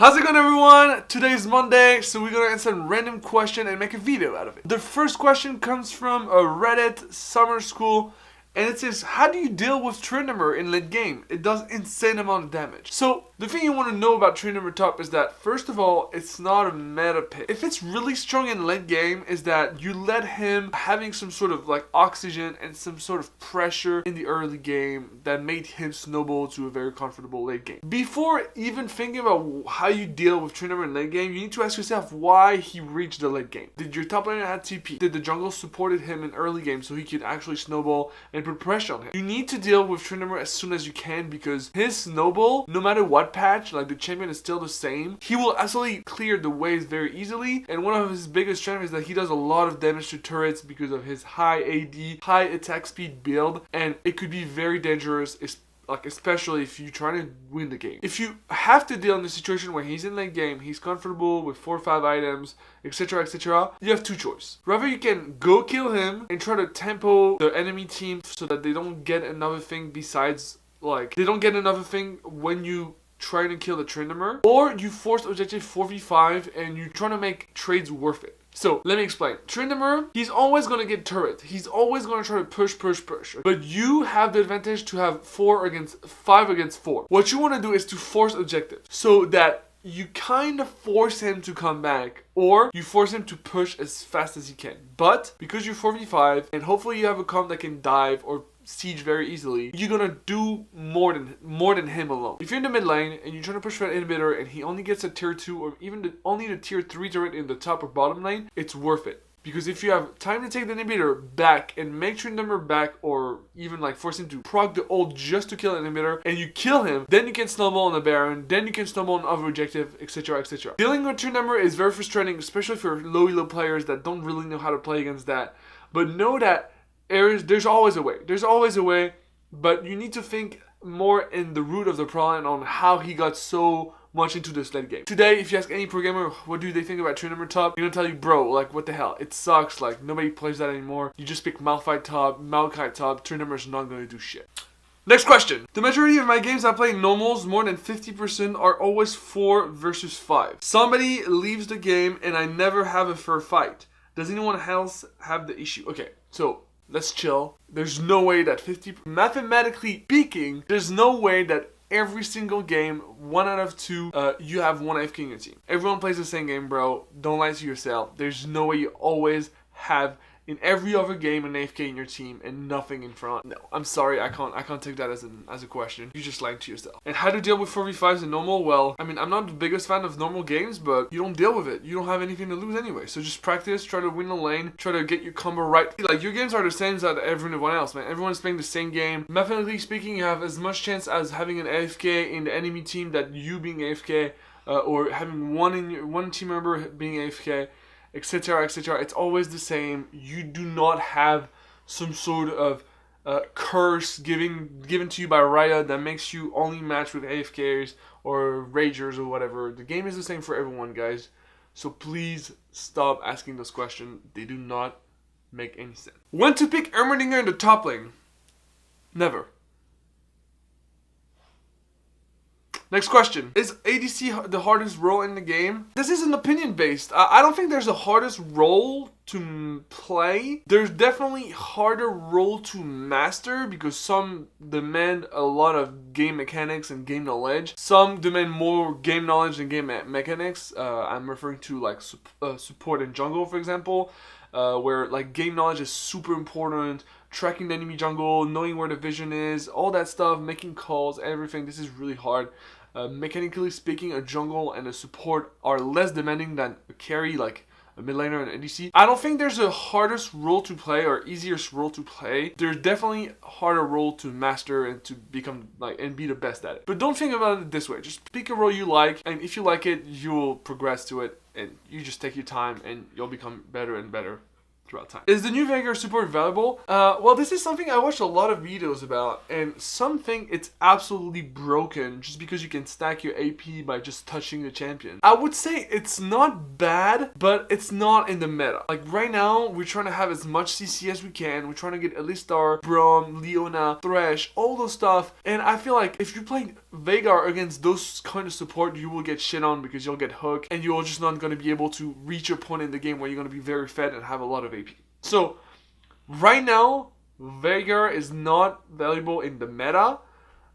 How's it going, everyone? Today is Monday, so we're gonna answer a random question and make a video out of it. The first question comes from a Reddit summer school, and it says, how do you deal with Tryndamere in late game? It does insane amount of damage. So the thing you want to know about Tryndamere top is that, first of all, it's not a meta pick. If it's really strong in late game, is that you let him having some sort of like oxygen and some sort of pressure in the early game that made him snowball to a very comfortable late game. Before even thinking about how you deal with Tryndamere in late game, you need to ask yourself why he reached the late game. Did your top laner have TP? Did the jungle supported him in early game so he could actually snowball and put pressure on him? You need to deal with Tryndamere as soon as you can, because his snowball, no matter what patch, like the champion is still the same, he will absolutely clear the waves very easily. And one of his biggest strengths is that he does a lot of damage to turrets because of his high AD, high attack speed build, and it could be very dangerous, especially if you're trying to win the game. If you have to deal in a situation where he's in late game, he's comfortable with 4 or 5 items, etc, etc, you have two choices. Rather, you can go kill him and try to tempo the enemy team so that they don't get another thing besides, like, they don't get another thing when you try to kill the Tryndamere, or you force objective 4v5 and you're trying to make trades worth it. So, let me explain. Tryndamere, he's always going to get turret. He's always going to try to push. But you have the advantage to have 5 against 4. What you want to do is to force objective, so that you kind of force him to come back, or you force him to push as fast as he can. But, because you're 4v5, and hopefully you have a comp that can dive or siege very easily, you're gonna do more than him alone. If you're in the mid lane and you're trying to push for an inhibitor and he only gets a tier 2 or even only the tier 3 turret in the top or bottom lane, it's worth it. Because if you have time to take the inhibitor back and make Tryndamere back, or even like force him to proc the ult just to kill an inhibitor, and you kill him, then you can snowball on the Baron, then you can snowball on other objective, etc, etc. Dealing with Tryndamere is very frustrating, especially for low elo players that don't really know how to play against that. But know that there's always a way. There's always a way, but you need to think more in the root of the problem on how he got so much into this late game. Today, if you ask any pro gamer what do they think about Tryndamere top, they're gonna tell you, bro, like, what the hell? It sucks. Like, nobody plays that anymore. You just pick Malphite top, Maokai top. Tryndamere's not gonna do shit. Next question. The majority of my games I play in normals, more than 50%, are always 4 versus 5. Somebody leaves the game and I never have a fair fight. Does anyone else have the issue? Okay, so let's chill. There's no way that mathematically speaking, there's no way that every single game, 1 out of 2, you have 1 AFK in your team. Everyone plays the same game, bro. Don't lie to yourself. There's no way you always have in every other game an AFK in your team and nothing in front. No, I'm sorry, I can't take that as a question. You just lied to yourself. And how to deal with 4v5s in normal? Well, I mean, I'm not the biggest fan of normal games, but you don't deal with it. You don't have anything to lose anyway. So just practice, try to win the lane, try to get your combo right. Like, your games are the same as everyone else, man. Everyone's playing the same game. Mathematically speaking, you have as much chance as having an AFK in the enemy team that you being AFK, or having one team member being AFK, etc, etc. It's always the same. You do not have some sort of curse given to you by Riot that makes you only match with AFKs or Ragers or whatever. The game is the same for everyone, guys. So please stop asking those questions. They do not make any sense. When to pick Heimerdinger in the top lane? Never. Next question. Is ADC the hardest role in the game? This is an opinion based. I don't think there's a hardest role to play. There's definitely harder role to master because some demand a lot of game mechanics and game knowledge. Some demand more game knowledge than game mechanics. I'm referring to like support and jungle, for example, where like game knowledge is super important. Tracking the enemy jungle, knowing where the vision is, all that stuff, making calls, everything. This is really hard. Mechanically speaking, a jungle and a support are less demanding than a carry, like a mid laner and an ADC. I don't think there's a hardest role to play or easiest role to play. There's definitely a harder role to master and to become like and be the best at it. But don't think about it this way. Just pick a role you like, and if you like it, you'll progress to it, and you just take your time and you'll become better and better throughout time. Is the new Veigar support valuable? Well, this is something I watched a lot of videos about, and some think it's absolutely broken just because you can stack your AP by just touching the champion. I would say it's not bad, but it's not in the meta. Like right now, we're trying to have as much CC as we can. We're trying to get Alistar, Braum, Leona, Thresh, all those stuff, and I feel like if you're playing Veigar against those kind of support, you will get shit on because you'll get hooked and you're just not going to be able to reach your point in the game where you're going to be very fed and have a lot of AP. So right now, Veigar is not valuable in the meta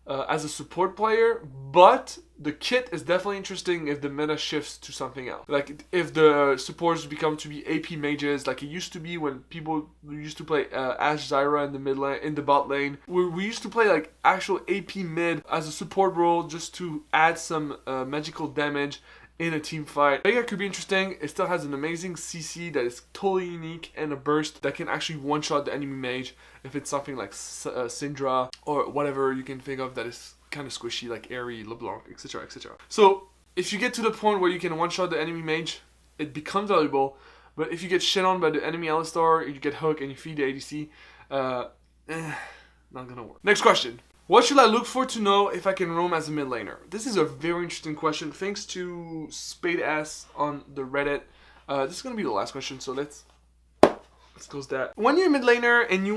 as a support player, but the kit is definitely interesting if the meta shifts to something else. Like if the supports become to be AP mages, like it used to be when people used to play Ashe Zyra in the mid lane, in the bot lane. We used to play like actual AP mid as a support role just to add some magical damage in a team fight. Veigar could be interesting. It still has an amazing CC that is totally unique and a burst that can actually one-shot the enemy mage if it's something like Syndra or whatever you can think of that is kind of squishy like Airy, l.o.l, etc, etc. So if you get to the point where you can one-shot the enemy mage, it becomes valuable. But if you get shit on by the enemy Alistar, you get hooked and you feed the ADC, not gonna work. Next question. What should I look for to know if I can roam as a mid laner? This is a very interesting question. Thanks to SpadeS on the Reddit. This is gonna be the last question, so let's close that. When you're a mid laner and you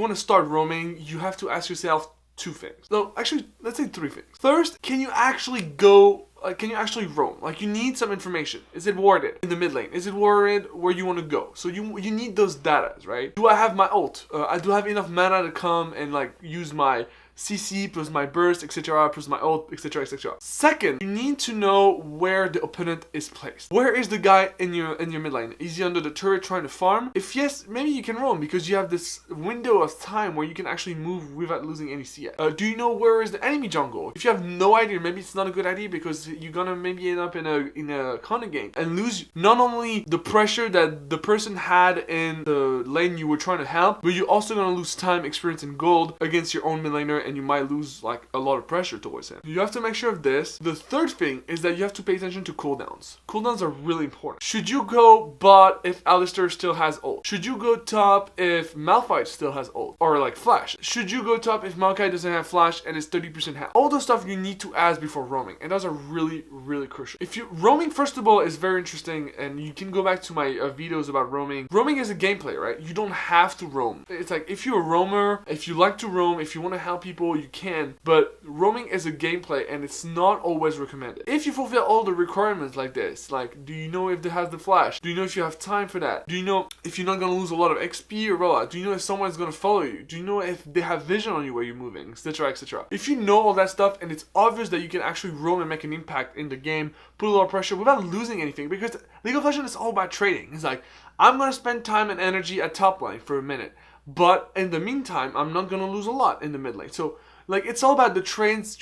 wanna start roaming, you have to ask yourself two things. So actually, let's say three things. First, can you actually go? Can you actually roam? Like you need some information. Is it warded in the mid lane? Is it warded where you want to go? So you need those datas, right? Do I have my ult? I do have enough mana to come and like use my CC plus my burst, etc, plus my ult, etc, etc. Second, you need to know where the opponent is placed. Where is the guy in your mid lane? Is he under the turret trying to farm? If yes, maybe you can roam because you have this window of time where you can actually move without losing any CS. Do you know where is the enemy jungle? If you have no idea, maybe it's not a good idea because you're gonna maybe end up in a counter game and lose not only the pressure that the person had in the lane you were trying to help, but you're also gonna lose time, experience, and gold against your own mid laner, and you might lose like a lot of pressure towards him. You have to make sure of this. The third thing is that you have to pay attention to cooldowns. Cooldowns are really important. Should you go bot if Alistar still has ult? Should you go top if Malphite still has ult? Or like flash? Should you go top if Maokai doesn't have flash and is 30% health? All those stuff you need to ask before roaming, and those are really, really crucial. If you roaming, first of all, is very interesting, and you can go back to my videos about roaming. Roaming is a gameplay, right? You don't have to roam. It's like if you're a roamer, if you like to roam, if you want to help people, you can, but roaming is a gameplay and it's not always recommended. If you fulfill all the requirements like this, like do you know if they have the flash? Do you know if you have time for that? Do you know if you're not going to lose a lot of XP or blah? Do you know if someone's going to follow you? Do you know if they have vision on you where you're moving, etc, etc? If you know all that stuff and it's obvious that you can actually roam and make an impact in the game, put a lot of pressure without losing anything, because League of Legends is all about trading. It's like, I'm going to spend time and energy at top lane for a minute, but in the meantime, I'm not going to lose a lot in the mid lane. So like it's all about the trades,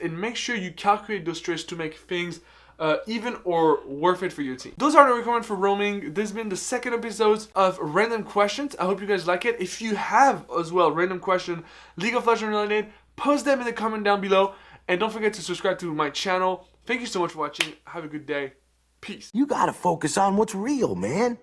and make sure you calculate those trades to make things even or worth it for your team. Those are the requirements for roaming. This has been the second episode of Random Questions. I hope you guys like it. If you have as well random question, League of Legends related, post them in the comment down below. And don't forget to subscribe to my channel. Thank you so much for watching. Have a good day. Peace. You gotta focus on what's real, man.